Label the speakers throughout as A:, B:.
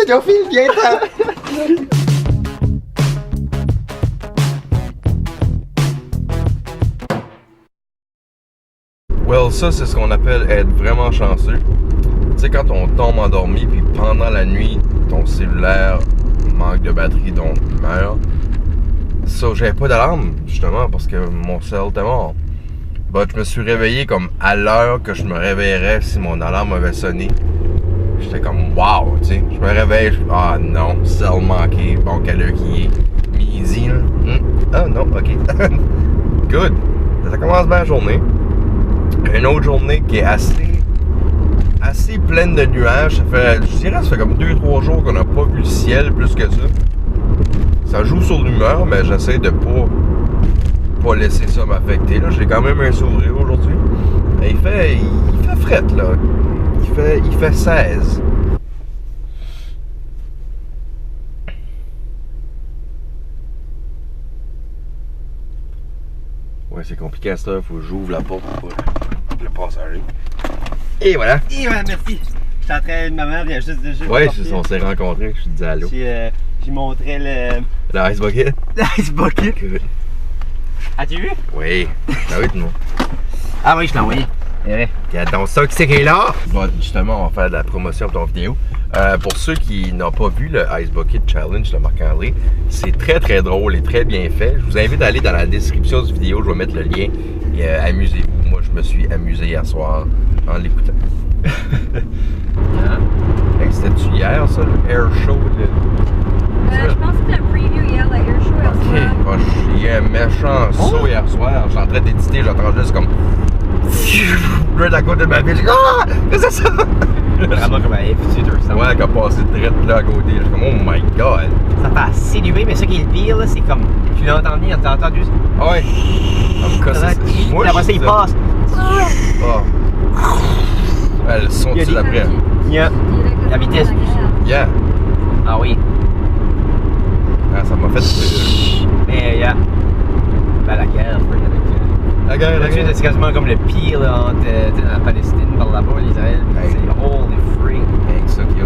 A: pédophile, viens-t'en! Well, ça, c'est ce qu'on appelle être vraiment chanceux. Tu sais, quand on tombe endormi, puis pendant la nuit, ton cellulaire manque de batterie, donc meurt. Ça, j'avais pas d'alarme, justement, parce que mon cell était mort. Bah, je me suis réveillé comme à l'heure que je me réveillerais si mon alarme avait sonné. J'étais comme wow, tu sais. Je me réveille, ah non, cell manqué. Bon, quelle heure qui est? Midi, là. Ah non, ok. Good. Ça commence bien la journée. Une autre journée qui est assez pleine de nuages. Je dirais que ça fait comme 2-3 jours qu'on n'a pas vu le ciel plus que ça. Ça joue sur l'humeur, mais j'essaie de pas laisser ça m'affecter. J'ai quand même un sourire aujourd'hui. Il fait fret, là. Il fait 16. Ouais, c'est compliqué à ça. Faut que j'ouvre la porte pour le passager. Et voilà.
B: Et voilà, merci. J'étais en train de maman, vient juste de
A: ouais, on s'est rencontrés. Je te dis allô.
B: J'y montrais
A: le ice bucket.
B: L'ice bucket. As-tu vu?
A: Oui. Ah oui, tout le monde.
B: Ah oui, je l'ai envoyé.
A: Regarde donc ça, qui c'est qui est là? Bon, justement, on va faire de la promotion pour ton vidéo. Pour ceux qui n'ont pas vu le Ice Bucket Challenge de Marc-André, c'est très très drôle et très bien fait. Je vous invite à aller dans la description de vidéo, je vais mettre le lien. Et amusez-vous. Moi, je me suis amusé hier soir en l'écoutant. Hey, c'était-tu hier, ça, le Air Show?
C: Je pense que c'était un preview hier, le Air Show hier soir.
A: Ok, j'ai eu un méchant saut hier soir. Je suis en train d'éditer, j'entends juste comme... Là, à côté de ma ville, j'ai ah! Qu'est-ce que c'est ça?
B: Vraiment comme un F-Tutor, ça.
A: Ouais, qui a passé direct là à côté. Je suis comme, oh my god.
B: Ça fait assez du bruit, mais ce qui est le pire, là, c'est comme. Tu l'as entendu, t'as entendu.
A: Ah ouais. Comme ça, c'est. Moi,
B: après ça, il passe.
A: Oh. Ouais, le son dessus d'après.
B: Il y a la vitesse du son.
A: Yeah.
B: Ah oui.
A: Ah, ça m'a fait.
B: Mais yeah. Ben, la guerre,
A: la guerre.
B: C'est quasiment comme le pire là, entre la Palestine par là-bas, l'Israël.
A: Hey.
B: C'est holy freak.
A: Avec ça qu'il y a.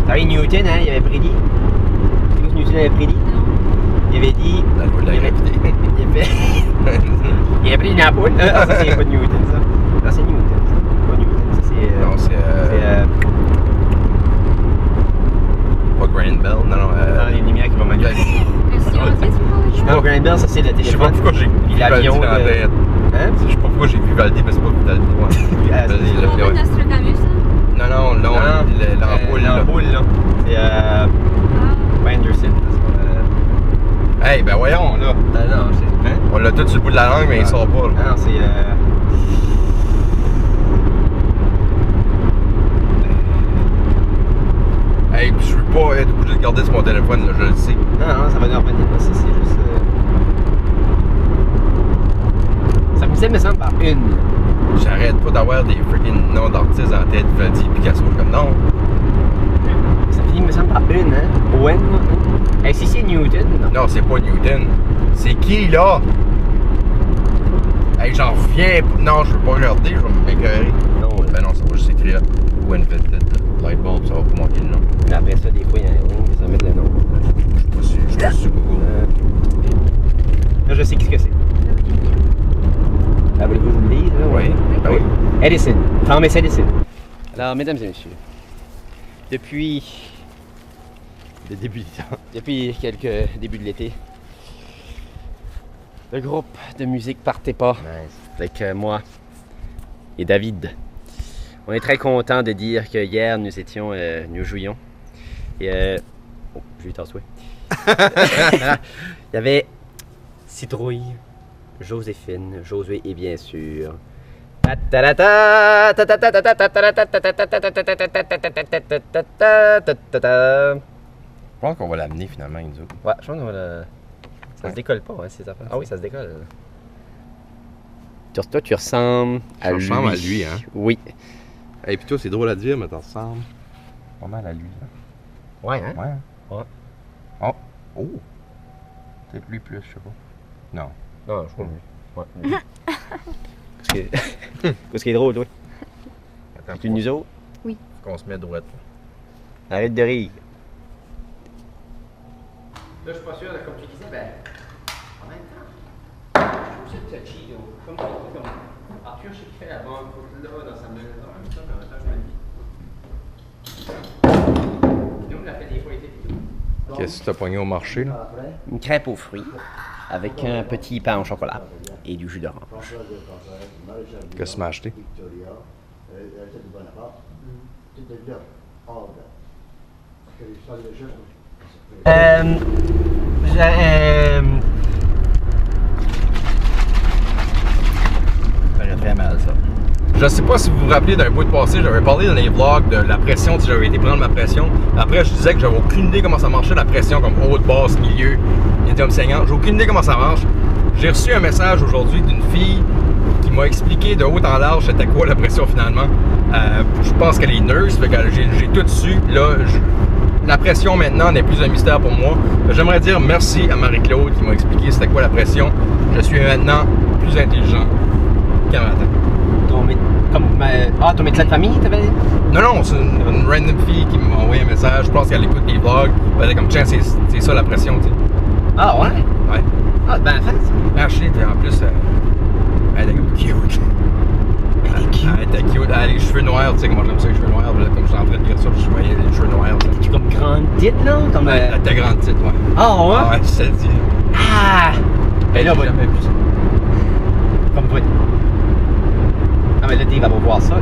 B: T'as vu Newton, hein, il avait prédit. Tu sais ce que Newton avait prédit? Il avait dit.
A: La loi de la gravité.
B: Il avait prédit une ampoule. Ah, ça, c'est pas Newton, ça. Non, c'est Newton, ça. Pas Newton, ça, c'est.
A: Non, c'est. Pas Grand Bell, non.
B: Non, les lumières qui vont manier. Non, Grand Bell, ça, c'est le téléphone.
A: Je sais pas pourquoi j'ai vu
B: l'avion.
A: Valdi dans la tête.
B: Hein?
A: Je sais pas pourquoi j'ai vu Valdi, mais c'est pas Valdi. Non, l'ampoule.
B: L'ampoule, là. C'est Anderson.
A: Hey, ben voyons, là.
B: Non, c'est. Hein?
A: On l'a tout sur le bout de la langue, mais il sort pas, là.
B: Non, c'est.
A: Hey, pis je veux pas être obligé de garder sur mon téléphone, là, je le sais.
B: Non, ça va nous revenir. Ça, c'est juste. Ça finissait, me semble, par une.
A: J'arrête pas d'avoir des freaking noms d'artistes en tête, Valdi, Picasso, je suis comme non.
B: Ça finit, me semble, par une, hein? Owen. Hey, si c'est Newton.
A: Non, c'est pas Newton. C'est qui, là? Hey, j'en reviens pas. Non, je veux pas regarder, je vais m'écœurer.
B: Non,
A: Ben non, ça va juste écrire Owen Invented Lightbulb, ça va pas manquer le nom.
B: mais après ça, des fois, il y a un nom, ça va mettre le nom.
A: Je suis pas sûr, je suis sur Google.
B: Là, je sais ce que c'est. Ah, voulez-vous que je vous le dise, là?
A: Oui. Ben oui.
B: Edison. Thomas Edison. Alors, mesdames et messieurs, depuis le début du temps, depuis quelques débuts de l'été, le groupe de musique Partez pas, avec moi et David. On est très content de dire que hier nous jouions. Et oh, je vais t'en souhaiter. Il y avait Citrouille, Joséphine, Josué et bien sûr. Je
A: pense qu'on va l'amener finalement, Enzo.
B: Ouais, je pense qu'on va le. Ça se décolle pas, hein, ces affaires. Ah oui, ça se décolle. Toi, tu ressembles à lui.
A: Je ressemble à lui, hein?
B: Oui.
A: Et puis toi, c'est drôle à dire, mais t'en ressembles pas mal à lui. Là.
B: Ouais, hein?
A: Ouais.
B: Ouais.
A: Oh! Oh! Peut-être lui plus, je sais pas. Non.
B: Non, je crois lui. Ouais. Qu'est-ce qui est drôle, toi?
A: Attends,
B: Tu nous autres?
C: Oui.
A: Faut qu'on se mette droite.
B: Arrête de rire. Là, je suis pas sûr, là, comme tu disais, ben, en même temps, je trouve ça touchy, comme Arthur, je sais qu'il fait la banque là, dans sa maison, en même temps, je me dis. Nous, on l'a fait des fois été plutôt.
A: Qu'est-ce que tu as pogné au marché, là?
B: Une crêpe aux fruits, avec un petit pain au chocolat et du jus d'orange.
A: Qu'est-ce que tu m'as acheté?
B: J'aurais très mal ça.
A: Je sais pas si vous vous rappelez d'un bout de passé, j'avais parlé dans les vlogs de la pression, si j'avais été prendre ma pression. Après, je disais que j'avais aucune idée comment ça marchait, la pression, comme haute, basse, milieu, médium saignant. J'ai aucune idée comment ça marche. J'ai reçu un message aujourd'hui d'une fille qui m'a expliqué de haut en large c'était quoi la pression finalement. Je pense qu'elle est nurse, fait que j'ai tout su. Là, la pression maintenant n'est plus un mystère pour moi. J'aimerais dire merci à Marie-Claude qui m'a expliqué c'était quoi la pression. Je suis maintenant plus intelligent qu'un matin.
B: Ton médecin de famille, t'avais dit?
A: Non, c'est une random fille qui m'a envoyé un message. Je pense qu'elle écoute des vlogs. Elle est comme, tiens, c'est ça la pression, tu sais.
B: Ah ouais?
A: Ouais.
B: Ah, ben en fait.
A: Ashley, en plus, elle est comme cute. Elle était cute. Elle a les cheveux noirs, tu sais, comment j'aime ça, les cheveux noirs. Là, comme je suis en train de dire ça, je voyais les cheveux noirs.
B: Tu comme grande petite, là? Comme,
A: Elle était grande petite, ouais.
B: Ah ouais?
A: Ah ouais, je te le dis.
B: Ah!
A: Elle a jamais vu ça.
B: Comme toi. Ah, mais là, Dave, elle va voir ça, là.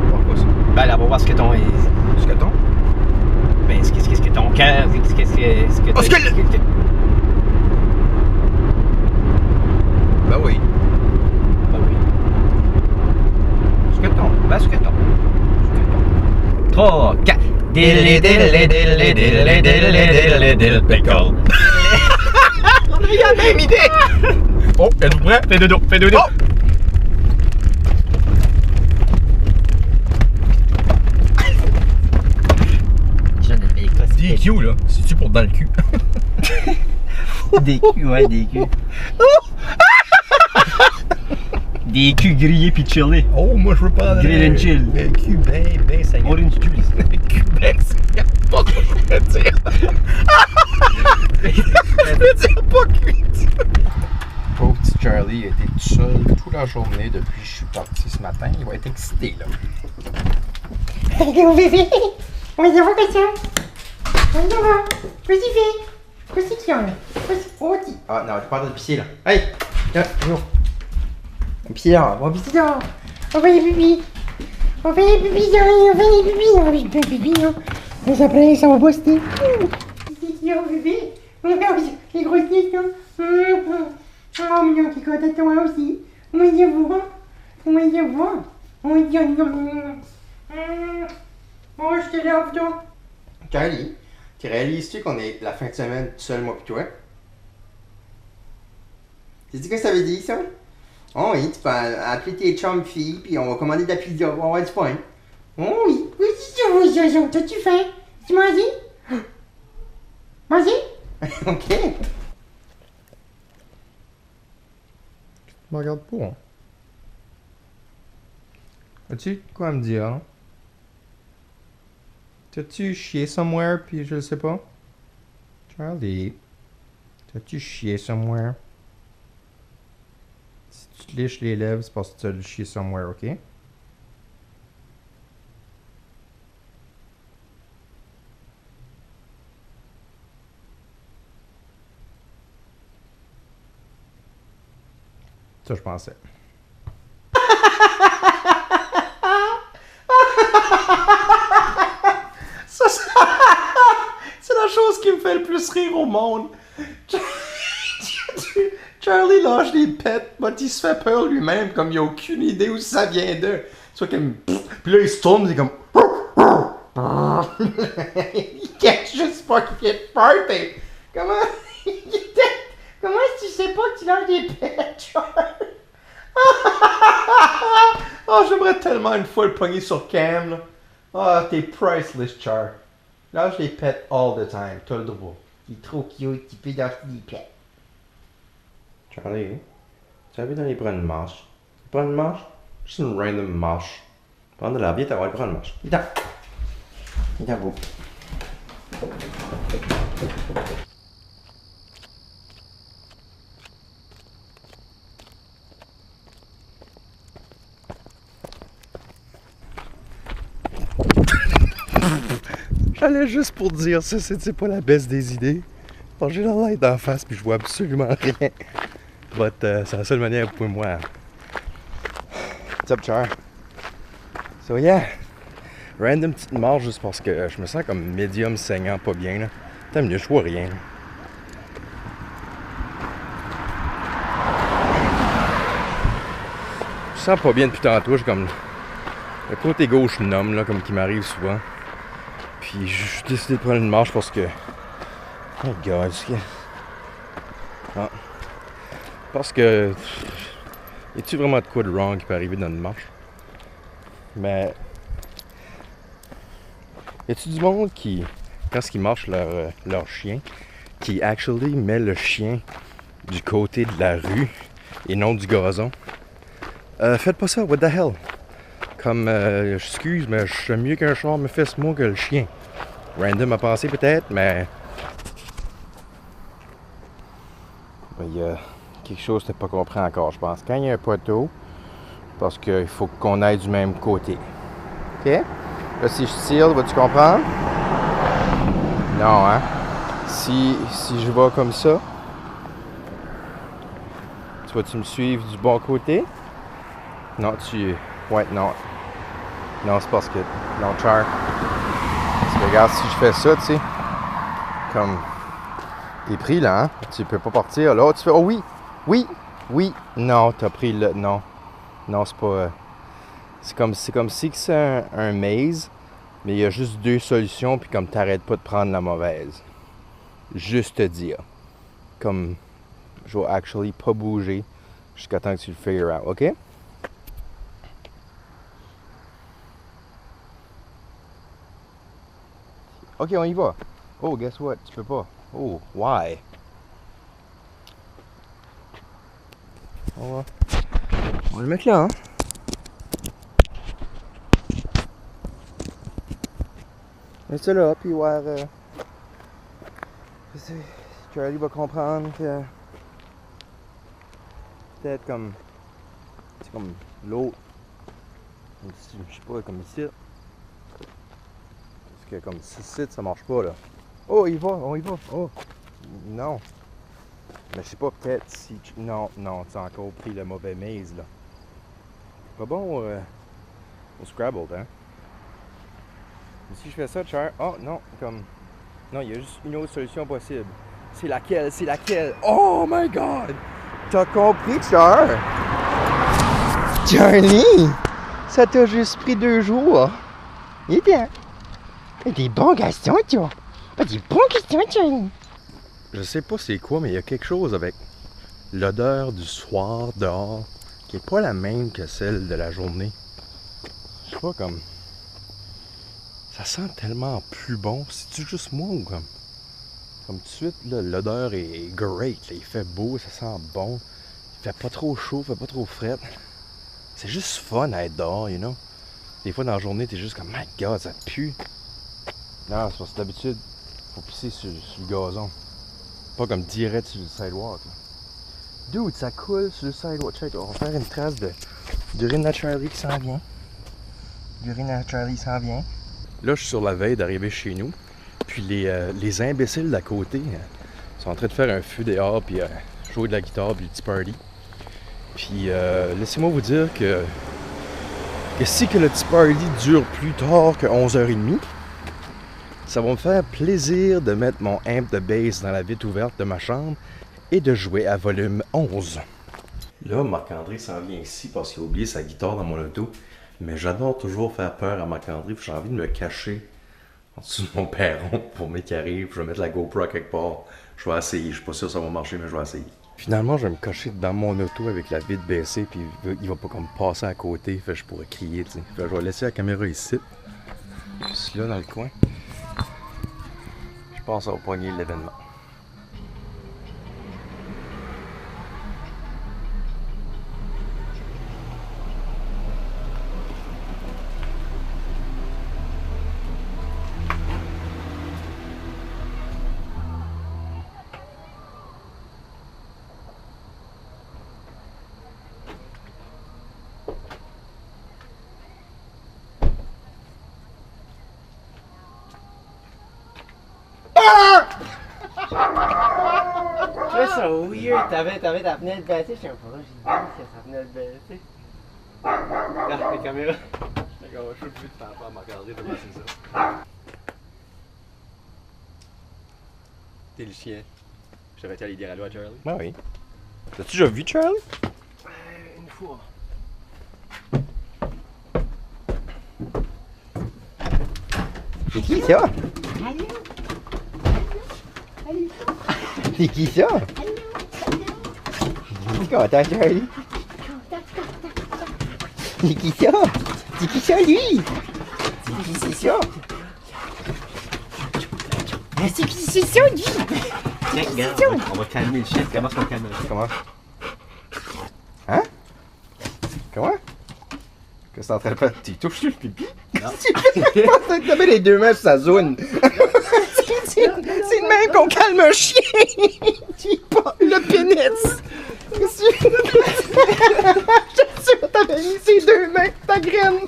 A: Pourquoi ça?
B: Ben, elle va voir ce que ton.
A: Ce que ton?
B: Ben, ce que ton cœur. Ce que.
A: Oh, ce que le. Ben oui.
B: Ben oui.
A: Ce que ton.
B: Ben, ce que ton. 3, 4. Diddly diddly diddly diddly diddly diddly diddly pickle. On a eu la même idée!
A: Oh, êtes-vous prêts?
B: Fais dodo, fais dodo.
A: Oh! DQ là, c'est-tu pour dans le cul?
B: Des culs, ouais, des culs. Des culs grillés pis chillés.
A: Oh, moi je veux pas.
B: Grill and chill.
A: Le cul ben saignant.
B: Orange juice.
A: Le cul ben saignant. Pas ce que je voulais dire. Je voulais dire pas cuit. Pauvre petit Charlie a été tout seul toute la journée depuis que je suis parti ce matin. Il va être excité là.
D: Mon bébé, on va y avoir comme ça. On y va. Vas-y, fais. Qu'est-ce qu'il y a là? Oh, dis.
B: Ah non, je parle de pisser là. Hey! Viens, viens. Pisser là, on va pisser là.
D: On va y pipi. On va y pipi, on va y pipi. On va y pipi, non. Mais après, ça va poster. Qu'est-ce qu'il y a, bébé? Les grosses questions. Oh, mignon, qui compte à toi aussi. On va y voir. On va y voir. On va y voir. Oh, je te lave, toi.
B: Carly, tu réalises-tu qu'on est la fin de semaine tout seul, moi pis toi? Tu sais ce que ça veut dire, ça? Oh oui, tu peux appeler tes chums filles, puis on va commander de la pizza, on va avoir du pain.
D: Oh oui. Oui, c'est ça. T'as-tu faim? Tu m'as dit? Vas-y.
B: Ok.
A: Tu me regardes pas, hein? As-tu quoi à me dire, hein? T'as-tu chié somewhere puis je le sais pas? Charlie, t'as-tu chié somewhere? Si tu te liches les lèvres, c'est parce que tu as chié somewhere, ok? Ça, je pensais. C'est la chose qui me fait le plus rire au monde. Charlie lâche des pets, mais il se fait peur lui-même, comme il a aucune idée où ça vient d'eux. Soit comme. Puis là, il se tourne, il est comme. Il cache juste pas qu'il fait party. Comment.
D: Comment est-ce que tu sais pas que tu lâches des pets, Charles?
A: Oh, j'aimerais tellement une fois le pogner sur cam, là. Ah, t'es priceless, Char. Lâche les pets all the time, t'as le droit.
D: Il est trop cute, tu peux lâcher des pets.
A: Charlie, tu as vu dans les bras de marche? Les bras de marche? Juste une random marche. Prends de la vie, t'as le bras de marche.
B: Viens, viens, vous.
A: J'allais juste pour dire ça, c'est pas la baisse des idées. Bon, j'ai la light d'en face puis je vois absolument rien. But c'est la seule manière pour moi. What's up, Char? So yeah, random petite marche juste parce que je me sens comme médium saignant, pas bien là. T'as mieux, je vois rien. Je sens pas bien depuis tantôt, j'ai comme le côté gauche numb là, comme qui m'arrive souvent. Puis j'ai décidé de prendre une marche parce que... Oh god, ah. Parce que... Y a-tu vraiment de quoi de wrong qui peut arriver dans une marche? Mais... Y a-tu du monde qui, quand ils marchent leur chien, qui actually met le chien du côté de la rue et non du gazon? Faites pas ça, what the hell? Comme, excuse, mais je suis mieux qu'un char me fesse moi que le chien. Random à penser peut-être, mais... Il y a quelque chose que tu n'as pas compris encore, je pense. Quand il y a un poteau, parce qu'il faut qu'on aille du même côté. OK? Là, si je tire, vas-tu comprendre? Non, hein? Si je vais comme ça, tu vas-tu me suivre du bon côté? Non, ouais, non. Non, c'est parce que... Non, Char. Parce que regarde, si je fais ça, tu sais, comme... T'es pris là, hein? Tu peux pas partir. Là, tu fais... Oh oui! Oui! Oui! Non, t'as pris le... Non. Non, c'est pas... C'est comme si c'est un maze, mais il y a juste deux solutions, puis comme t'arrêtes pas de prendre la mauvaise. Juste te dire. Comme... Je vais actually pas bouger jusqu'à temps que tu le figure out, OK? OK, on y va. Oh, guess what? Tu peux pas. Oh, why? On va le mettre là, hein? Mets ça là, puis voir... Charlie va comprendre que... Peut-être comme... C'est comme l'autre. Je sais pas, comme ici. Parce que comme ici, ça marche pas, là. Oh, on y va. Oh, non. Mais je sais pas, peut-être si... Non, tu as encore pris le mauvais maze, là. Pas bon au Scrabble, hein? Mais si je fais ça, Char... Oh, non, comme... Non, il y a juste une autre solution possible. C'est laquelle? Oh my God! T'as compris, Char? Charlie! Ça t'a juste pris 2 jours.
D: Eh bien, des bonnes questions, tu vois. Des bonnes questions, Charlie.
A: Je sais pas c'est quoi, mais il y a quelque chose avec l'odeur du soir dehors qui est pas la même que celle de la journée. Je sais pas, comme... Ça sent tellement plus bon. C'est-tu juste moi ou comme... Comme tout de suite, là, l'odeur est great. Là. Il fait beau, ça sent bon. Il fait pas trop chaud, il fait pas trop frais. C'est juste fun à être dehors, you know. Des fois dans la journée, t'es juste comme, my God, ça pue. Non, c'est parce que d'habitude, faut pisser sur le gazon. Pas comme direct sur le sidewalk. Là. Dude, ça coule sur le sidewalk. Check, on va faire une trace d'urine à Charlie qui s'en vient. L'urine à Charlie s'en vient. Là, je suis sur la veille d'arriver chez nous. Puis les imbéciles d'à côté sont en train de faire un feu dehors, puis jouer de la guitare, puis le petit party. Puis laissez-moi vous dire que si que le petit party dure plus tard que 11h30, ça va me faire plaisir de mettre mon amp de bass dans la vitre ouverte de ma chambre et de jouer à volume 11. Là, Marc-André s'en vient ici parce qu'il a oublié sa guitare dans mon auto. Mais j'adore toujours faire peur à Marc-André, j'ai envie de me cacher en dessous de mon perron pour mes qui arrivent. Je vais mettre la GoPro à quelque part. Je vais essayer, je suis pas sûr que ça va marcher, mais je vais essayer. Finalement, je vais me cacher dans mon auto avec la vitre baissée, puis il va pas comme passer à côté, fait que je pourrais crier, tu sais. Je vais laisser la caméra ici, juste là dans le coin. Je pense au poignet de l'événement.
B: Tu vois, ça weird. T'avais ta fenêtre baissée. Je sais pas, j'ai dit que sa fenêtre baissée. Regarde la caméra.
A: D'accord, je suis obligé de faire à me regarder devant c'est ça.
B: T'es le chien. J'aurais été aller dire allô à Charlie.
A: Ben oui. T'as-tu déjà vu Charlie?
B: Une fois.
D: C'est qui ça? C'est qui ça? C'est content, Charlie? C'est qui ça? C'est qui ça, lui? C'est qui c'est ça? C'est qui c'est ça, lui?
B: Tiens, regarde, on va calmer le chien. Comment est-ce qu'on calme le chien?
A: Comment? Hein? Comment? Qu'est-ce que t'es en train de faire? Tu touches le pipi?
B: Non.
D: T'avais les deux mains sur sa zone. C'est de même qu'on calme un chien. Tu pas le pénis. Je suis sûr que t'avais mis ses deux mains, ta graine.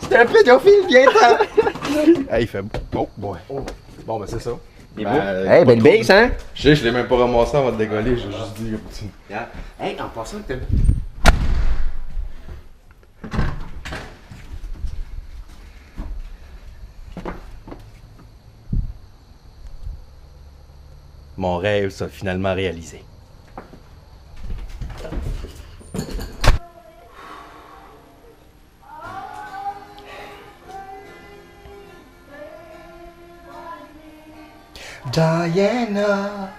D: C'est un pédophile, viens t'en.
A: Ah, il fait beau. Oh, boy. Bon, ben c'est ça.
B: Il est beau.
D: Hey, belle base, hein?
A: Je l'ai même pas ramassé avant de décoller, j'ai juste dit.
B: Regarde. Hey, en passant que t'as.
A: Mon rêve s'est finalement réalisé.
D: Diana.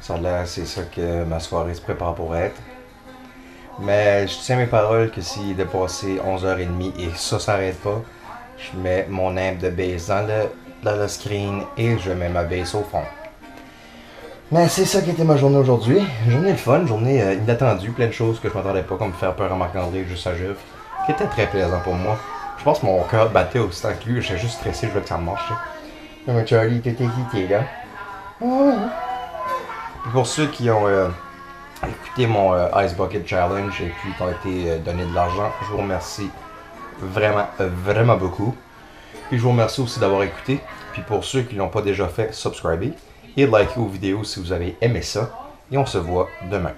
D: Ça a l'air, c'est ça que ma soirée se prépare pour être. Mais je tiens mes paroles que s'il est dépassé 11h30 et ça s'arrête pas, je mets mon app de base dans le screen et je mets ma base au fond. Mais c'est ça qui était ma journée aujourd'hui. Journée de fun, journée inattendue, plein de choses que je m'attendais pas, comme faire peur à Marc-André juste à Juve, qui était très plaisant pour moi. Je pense que mon cœur battait aussi tant que lui, j'étais juste stressé, je voulais que ça marche. Mais Charlie, t'étais excité là. Oh. Pour ceux qui ont écouté mon Ice Bucket Challenge et puis qui ont été donné de l'argent, je vous remercie vraiment, vraiment beaucoup. Puis je vous remercie aussi d'avoir écouté. Puis pour ceux qui ne l'ont pas déjà fait, subscribez et likez aux vidéos si vous avez aimé ça. Et on se voit demain.